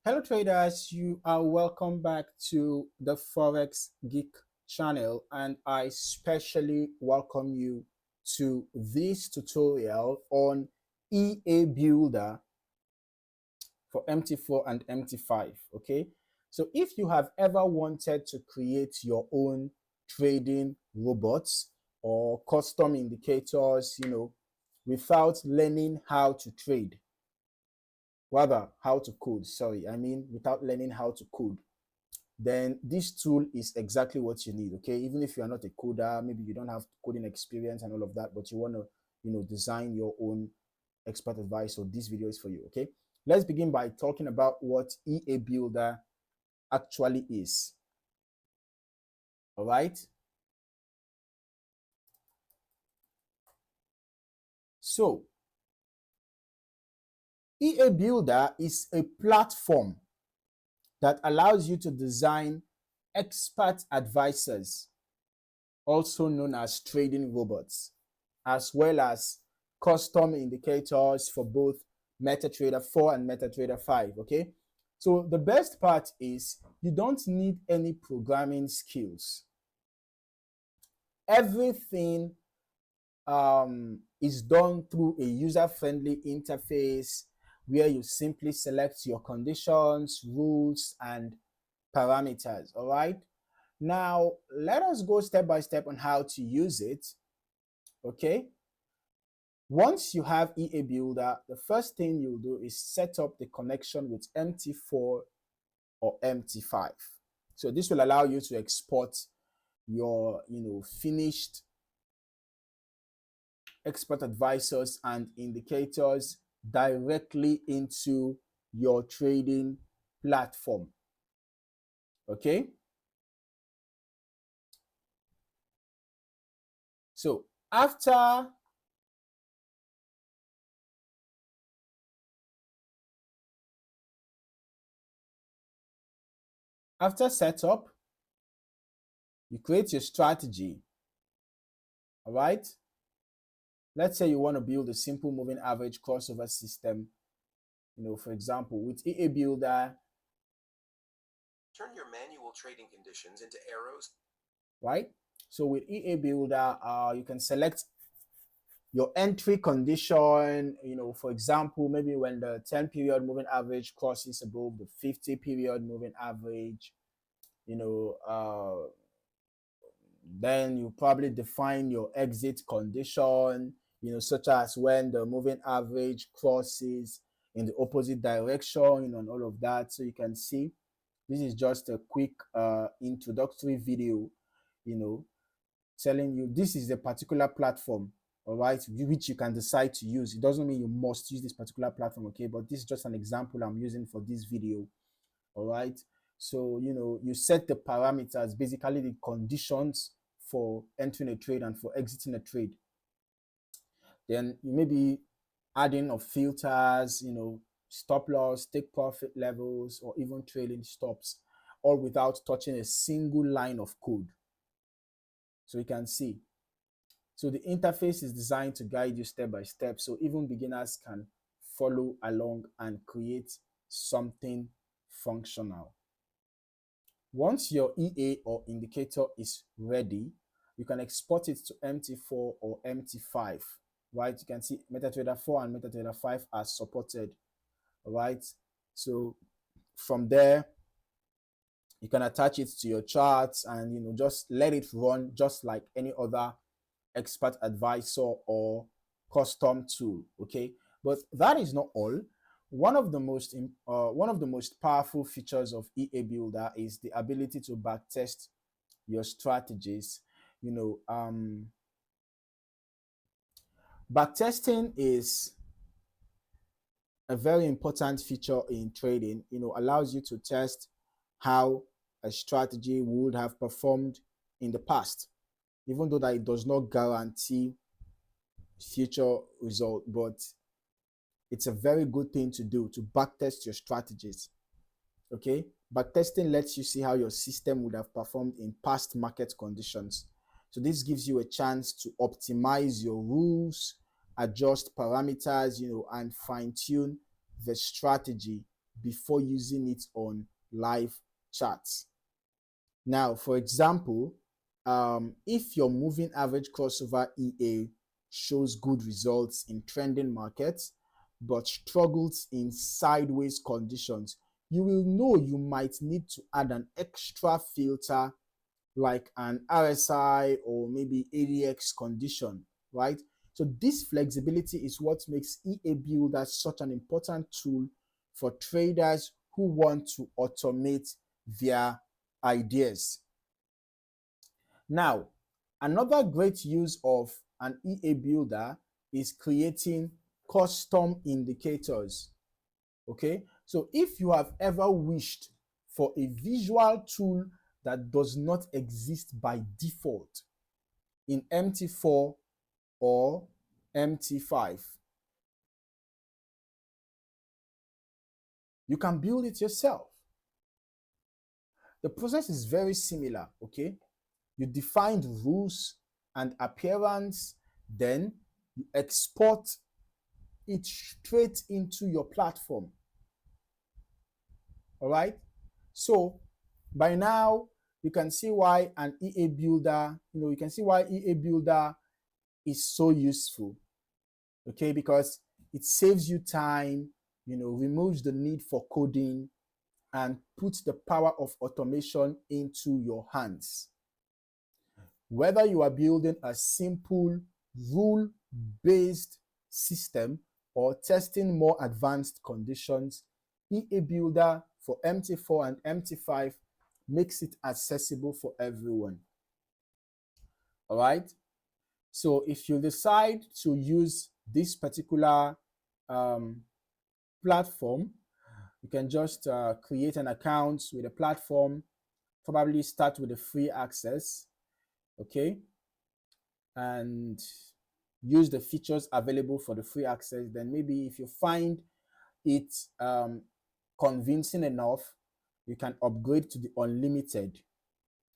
Hello traders, you are welcome back to the Forex Geek channel, and I especially welcome you to this tutorial on EA Builder for MT4 and MT5. Okay, so if you have ever wanted to create your own trading robots or custom indicators, without learning how to trade, rather how to code, sorry, I mean without learning how to code, then this tool is exactly what you need. Okay, even if you are not a coder, maybe you don't have coding experience and all of that, but you want to design your own expert advice, so this video is for you. Okay, let's begin by talking about what EA Builder actually is. All right, so EA Builder is a platform that allows you to design expert advisors, also known as trading robots, as well as custom indicators for both MetaTrader 4 and MetaTrader 5. Okay, so the best part is you don't need any programming skills. Everything is done through a user-friendly interface where you simply select your conditions, rules, and parameters. All right, now let us go step by step on how to use it. Okay, once you have EA Builder, the first thing you'll do is set up the connection with MT4 or MT5. So this will allow you to export your finished expert advisors and indicators directly into your trading platform. Okay, so after setup, you create your strategy. All right, let's say you want to build a simple moving average crossover system. For example, with EA Builder, turn your manual trading conditions into arrows. Right, so with EA Builder, you can select your entry condition. For example, maybe when the 10 period moving average crosses above the 50 period moving average, then you probably define your exit condition, such as when the moving average crosses in the opposite direction, and all of that. So you can see this is just a quick introductory video, telling you this is a particular platform, all right, which you can decide to use. It doesn't mean you must use this particular platform, okay, but this is just an example I'm using for this video. All right, so you set the parameters, basically the conditions for entering a trade and for exiting a trade. Then you may be adding of filters, stop loss, take profit levels, or even trailing stops, all without touching a single line of code. So you can see, so the interface is designed to guide you step by step, so even beginners can follow along and create something functional. Once your EA or indicator is ready, you can export it to MT4 or MT5, right? You can see MetaTrader 4 and MetaTrader 5 are supported, right? So from there, you can attach it to your charts and just let it run just like any other expert advisor or custom tool. Okay, but that is not all. One of the most powerful features of EA Builder is the ability to backtest your strategies. Backtesting is a very important feature in trading. Allows you to test how a strategy would have performed in the past, even though that it does not guarantee future result, but it's a very good thing to do, to backtest your strategies. Okay, backtesting lets you see how your system would have performed in past market conditions. So this gives you a chance to optimize your rules, adjust parameters, and fine-tune the strategy before using it on live charts. Now, for example, if your moving average crossover EA shows good results in trending markets but struggles in sideways conditions, you will know you might need to add an extra filter like an RSI or maybe ADX condition, right? So this flexibility is what makes EA Builder such an important tool for traders who want to automate their ideas. Now, another great use of an EA Builder is creating custom indicators. Okay, so if you have ever wished for a visual tool that does not exist by default in MT4 or MT5, you can build it yourself. The process is very similar, okay? You define the rules and appearance, then you export it straight into your platform. All right? So by now, you can see why an EA Builder, you can see why EA Builder is so useful, okay? Because it saves you time, removes the need for coding, and puts the power of automation into your hands. Whether you are building a simple rule-based system or testing more advanced conditions, EA Builder for MT4 and MT5 makes it accessible for everyone. All right? So if you decide to use this particular platform, you can just create an account with a platform, probably start with the free access, okay? And use the features available for the free access. Then maybe if you find it convincing enough, you can upgrade to the unlimited,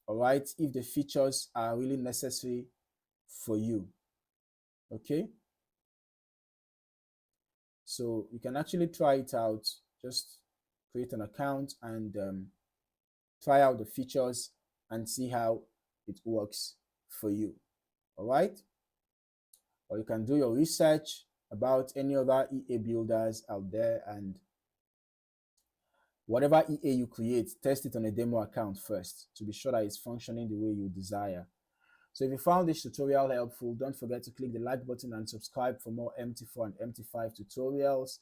all right, if the features are really necessary for you, okay? So you can actually try it out. Just create an account and try out the features and see how it works for you, all right? Or you can do your research about any other EA builders out there, and whatever EA you create, test it on a demo account first to be sure that it's functioning the way you desire. So if you found this tutorial helpful, don't forget to click the like button and subscribe for more MT4 and MT5 tutorials,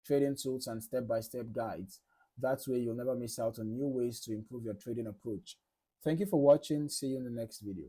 trading tools, and step-by-step guides. That way you'll never miss out on new ways to improve your trading approach. Thank you for watching. See you in the next video.